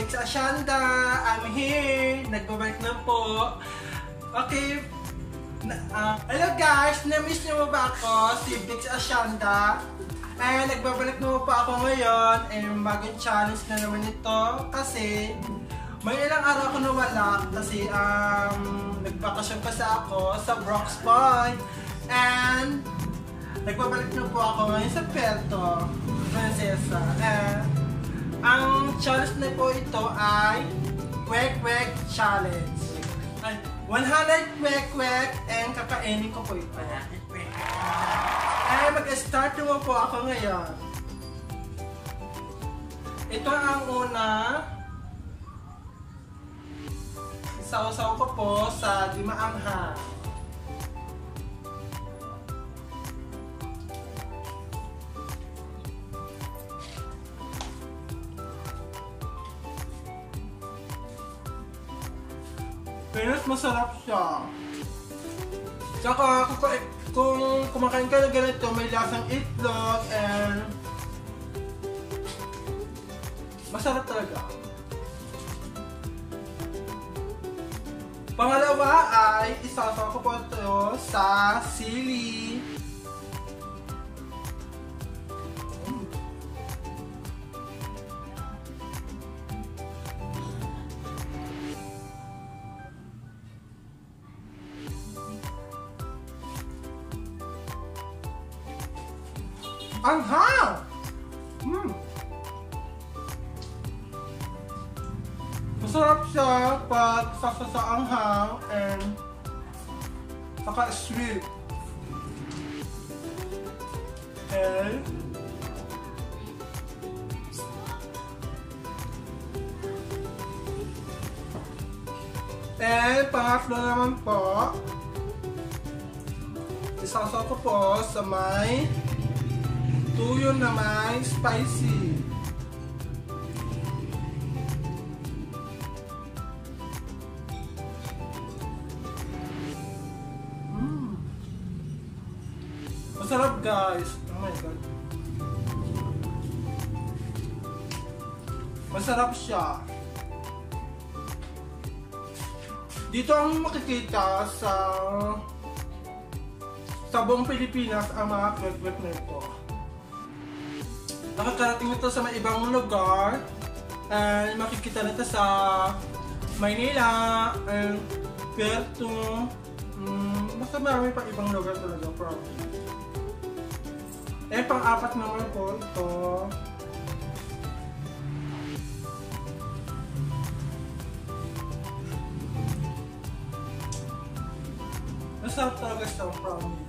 Bits Asyanda, I'm here! Nagbabalik na po. Okay. Hello guys! Na-miss niyo ba ako? Si Bits Asyanda. Nagbabalik na po ako ngayon. Bagong challenge na naman ito. Kasi may ilang araw ako nawala. Kasi nagbakasyon pa ako sa Brooks Point. And nagbabalik na po ako ngayon sa Puerto Princesa. Ang challenge na po ito ay Kwek-Kwek Challenge. 100 kwek-kwek and kakainin ko po ito. Mag-start naman po ako ngayon. Ito ang una. Sausaw ko po sa di maanghang. Pero masarap siya. Tsaka kung kumakain ka na ganito, may lasang itlog and masarap talaga. Pangalawa ay isasaw ko po ito sa sili. Anghang! Masarap siya pag sa anghang and saka sweet. Okay. And pangatlo naman po, isasaw ko po sa may tuyo na may spicy. Masarap guys. Oh my god. Masarap siya. Dito ang makikita sa buong Pilipinas ang mga kwek-kwek na ito. Nakakarating ito sa may ibang lugar. Makikita nito sa Maynila, Puerto, basta marami pa ibang lugar talaga, probably. Pang-apat naman po ito. Masarap talaga siya, probably.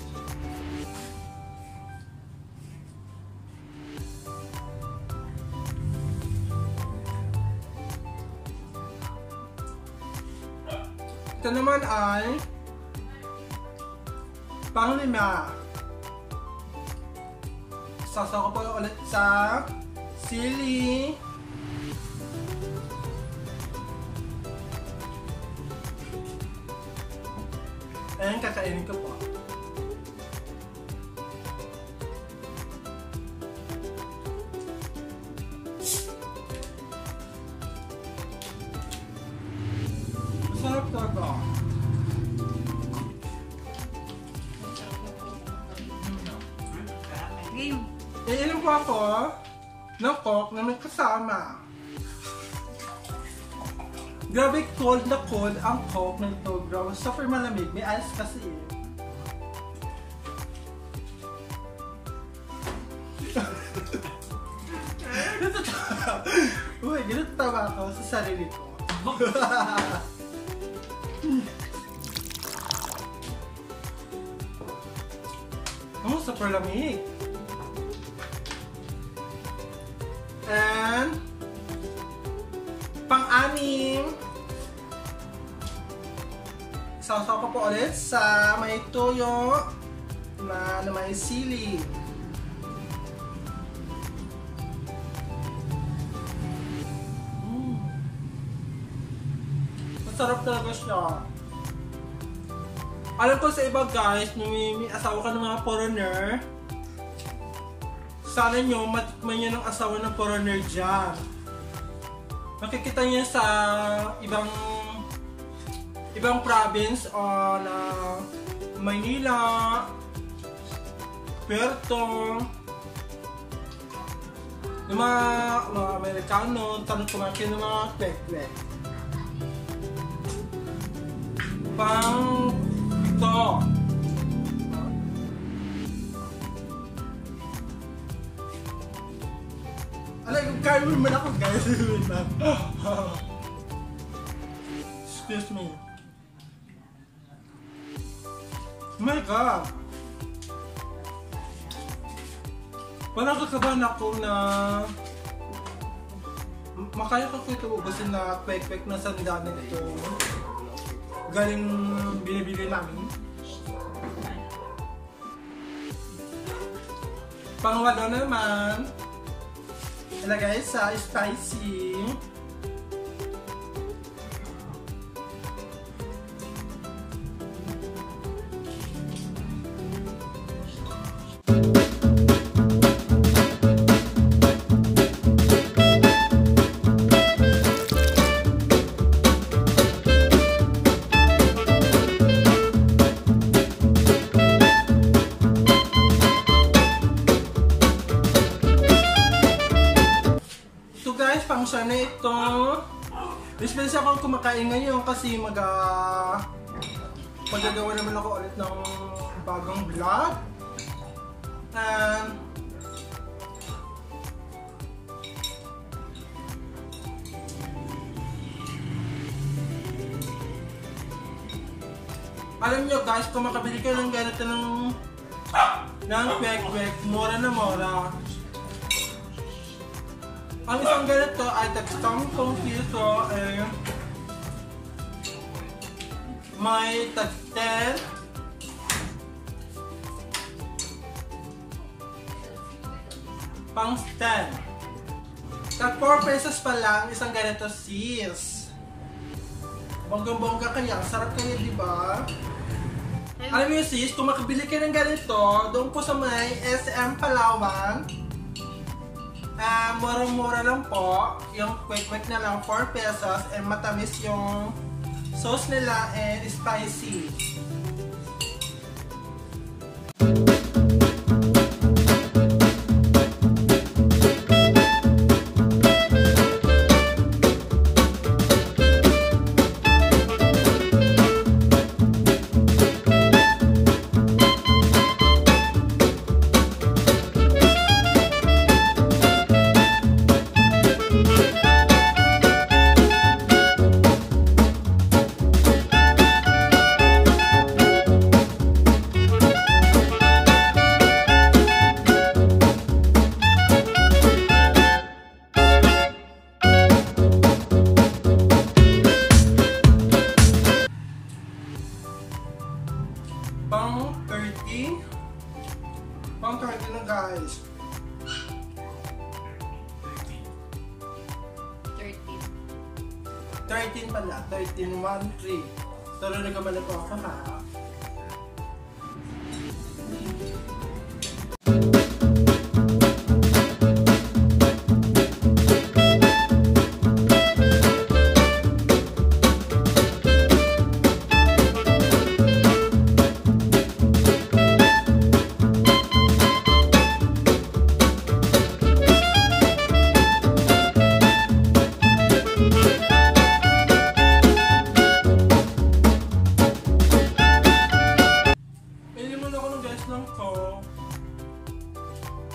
Ito naman ay panglima. Sasaw ko po ulit sa sili. Ayan, kakainin ko po. Masarap talaga. Iinom po ako ng Coke na may kasama. Grabe cold na cold ang Coke na ito. Grabe, super malamig. May ice kasi eh. Uy, ganito tawa ako sa sarili ko. Oh, super lamig. And pang-anim, sausaw ko po ulit sa may toyo na may sili. Masarap talaga siya. Alam ko sa iba guys, may asawa ka ng mga foreigner, sana nyo matikman nyo ng asawa ng foreigner dyan. makikita niyo sa ibang province na Maynila, Puerto, yung mga Amerikano, tanong kumakin ng mga kwek-kwek. Pang ito. Alay, yung carry mo na ako guys. Excuse me. Oh my God! Parang kakabahan ako na makaya ko ito ubusin na kwek-kwek na sandanan ito. Galing binibili namin. Pangwalo na naman. Ilagay sa spicy. Function na ito. Dispensa akong kumakain ngayon kasi magagawa naman ako ulit ng bagong vlog. And alam nyo guys, kung makabili kayo ng ganito ng kwek-kwek, mura na mura. Ang isang ganito ay tag-10 piso may tag-10 pang 10. Tag-4 pesos pa lang isang ganito sis. Bonggang-bongga kaya, sarap kaya diba? Alam mo sis, kung makabili kayo ng ganito, doon po sa may SM Palawan, murang-mura lang po. Yung kwek-kwek na lang 4 pesos and matamis yung sauce nila and spicy. Pang 30 na guys. 13 pala. 13, 1, 3. Taro na kamala po ako ha.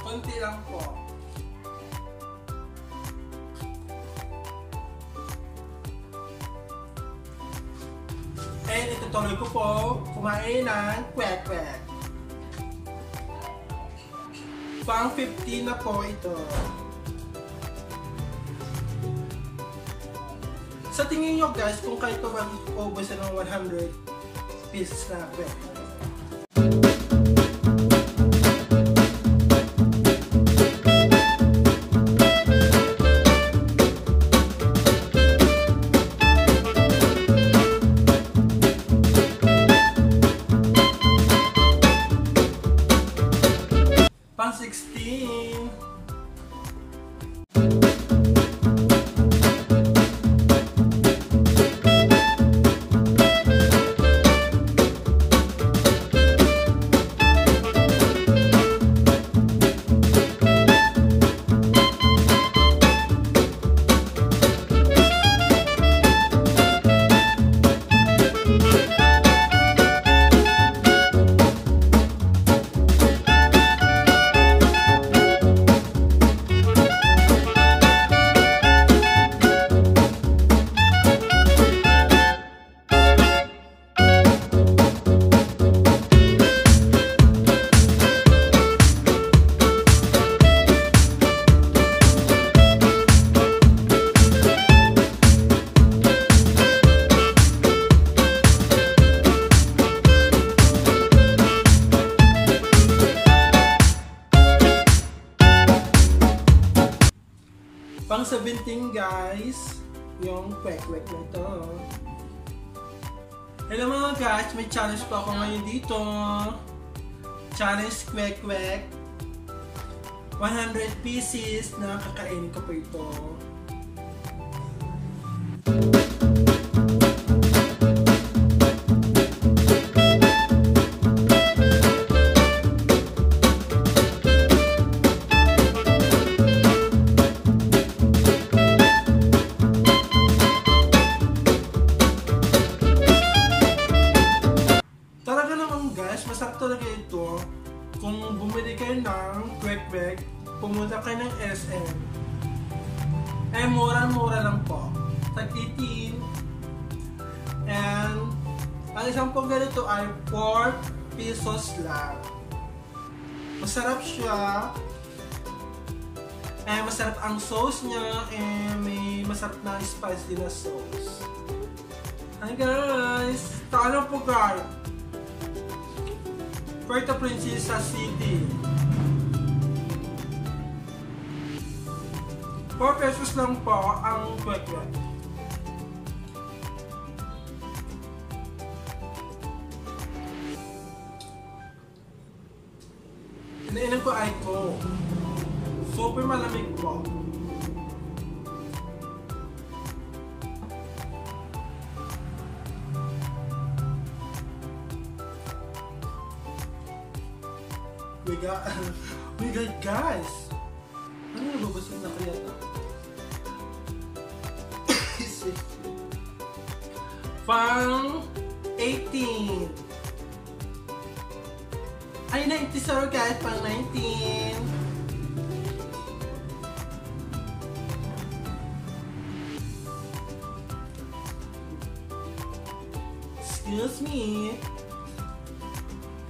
Konti lang po. And itutuloy ko po kumain ng kwek-kwek. Pang 15 na po ito. Sa tingin nyo guys, kung kayo pa mag-ubusin ng 100 pieces na kwek. Pang 16. guys, yung kwek-kwek na to. Hello mga guys, may challenge pa ako ngayon dito. Challenge kwek-kwek. 100 pieces na kakainin ko po ito. Talaga naman guys, masarap talaga ito. Kung bumili kayo ng kwek-kwek, pumunta kayo ng SM. Eh, mura-mura lang po. Tag-18. And, ang isang po ganito ay 4 pesos lang. Masarap siya. Eh, masarap ang sauce niya. Eh, may masarap na spicy na sauce. Hi guys! Taano po guys? Puerto Princesa City. 4 pesos lang po ang kwek-kwek. Inainan ko ay ko. Super malamig po. We got guys! Ano na babasag na kaya ito? Pang 18. Ay, 90, sorry guys, pang 19. Excuse me.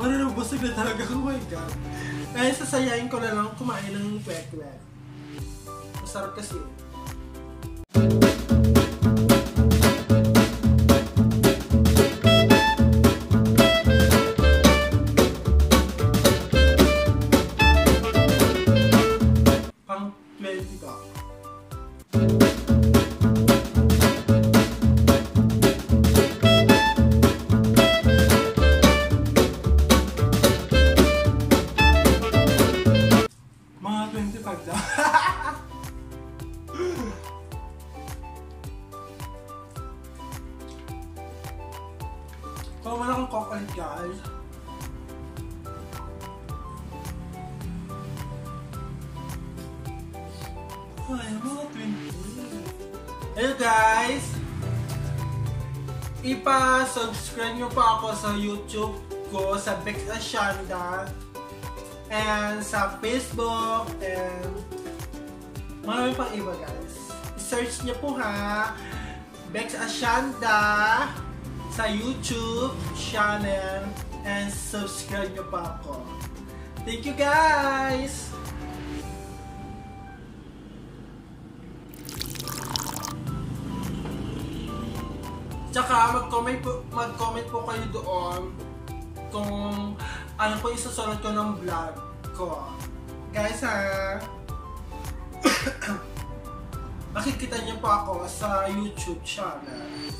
Parang nabusog na talaga, oh my god. Kaya sasayain ko na lang kumain ng kwek-kwek. Masarap kasi. Pang 20 ka. Mga 25 daw. Kung wala akong coconut guys. Ay, mga 20. Hello guys! Ipa-subscribe nyo pa ako sa YouTube ko sa Bex Ashanda. And sa Facebook, and marami pang iba guys. I-search nyo po ha, Bex Ashanda sa YouTube channel, and subscribe nyo pa ako. Thank you guys! Tsaka mag-comment po kayo doon kung ano po isusunod ko ng vlog ko. Guys ha, makikita niyo po ako sa YouTube channel.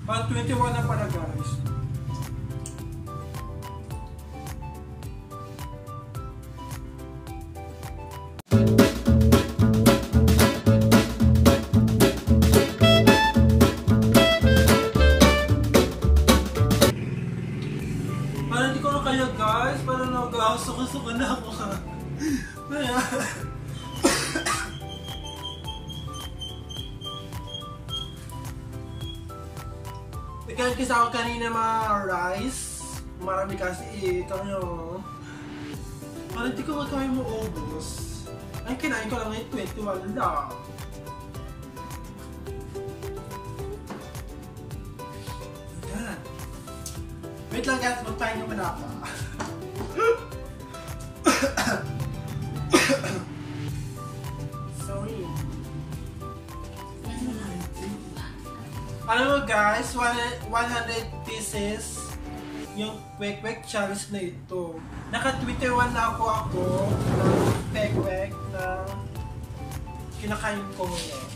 Pang 21 na para guys. Guys, parang nag-suka-suka na ako ha. Ikaw kasi ako kanina mga rice. Marami kasi kayo. Parang hindi ko kaya mo ubos. Ay, kinain ko lang ngayon 21 lang. Ayan. Wait lang guys, magpahinga mo na ako. Sorry. Alam mo guys, 100 pieces yung kwek-kwek challenge na ito. Naka-21 na ako ng kwek-kwek na kinakain ko ngayon.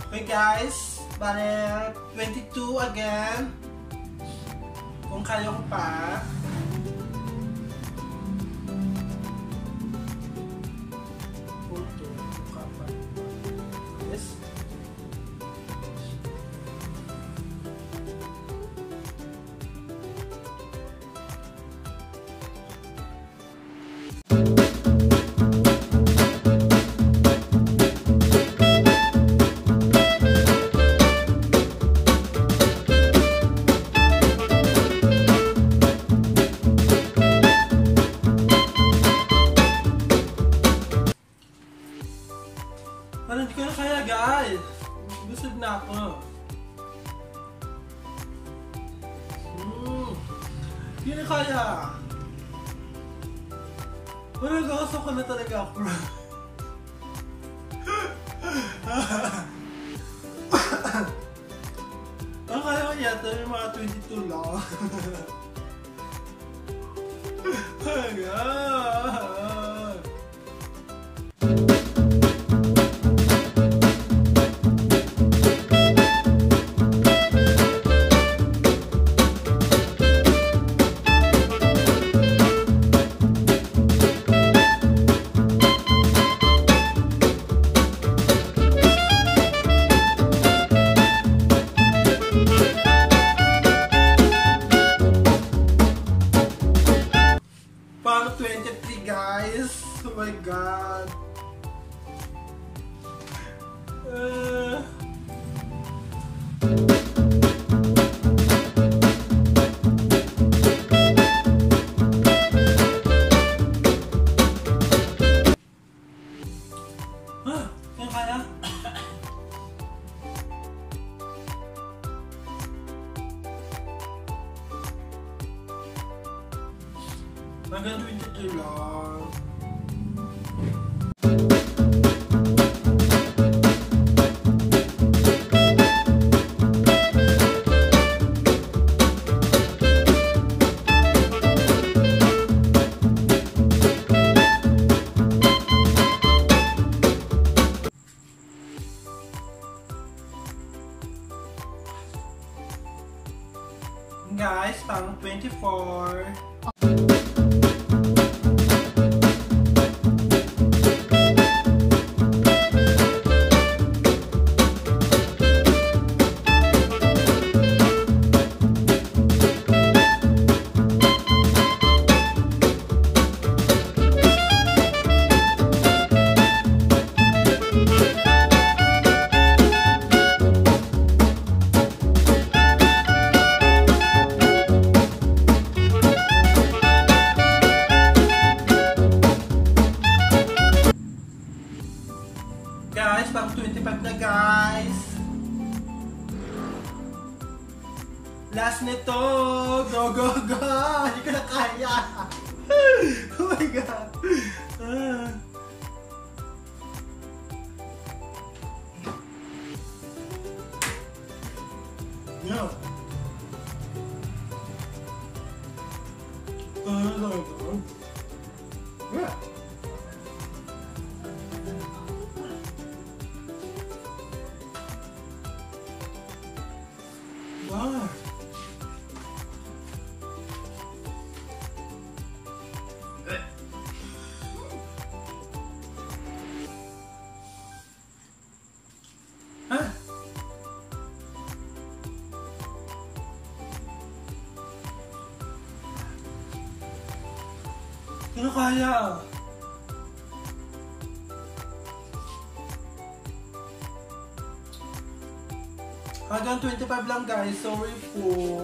Okay guys, bale 22 again. Kung kaya ko pa. Parang hindi ko na kaya guys. Busog na ako. Hindi na kaya. Parang nakasok ko na talaga ako. Ang kaya ko yata yung mga 22 lang. Parang 23 guys. Oh my god. Kaya kaya? Hanggang 22 lang. Guys, parang 24. Guys, pang 25 na guys. Last nito. Go, go, go. Hindi ko na kaya. Oh my god. Yeah. Yeah. Wow. Hah? Ano kaya? Hanggang 25 lang guys, sorry po.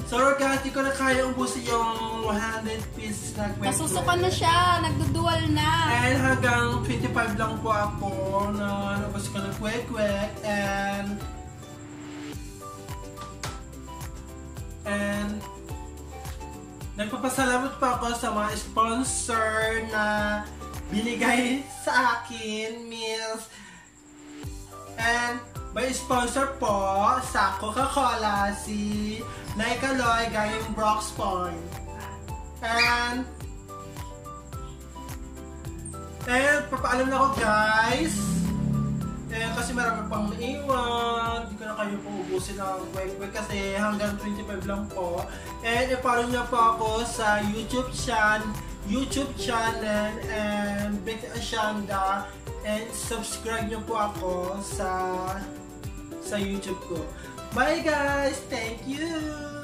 Sorry guys, di ko na kaya ubusin yung 100 pieces na kwek-kwek. Nasusukan na siya, nagdudual na. And hanggang 25 lang po ako na nabos ko ng kwek-kwek. And nagpapasalamat pa ako sa mga sponsor na binigay sa akin, Mills. And may sponsor po sa Coca-Cola si Naikaloy galing Brox Point. And papaalam na ako guys. Kasi marami pang naiwan. Hindi ko na kayo po ubusin ng quick kasi hanggang 25 lang po. And i-follow niyo po ako sa YouTube channel and Betty Ashanda. And subscribe niyo po ako sa YouTube ko. Bye guys! Thank you!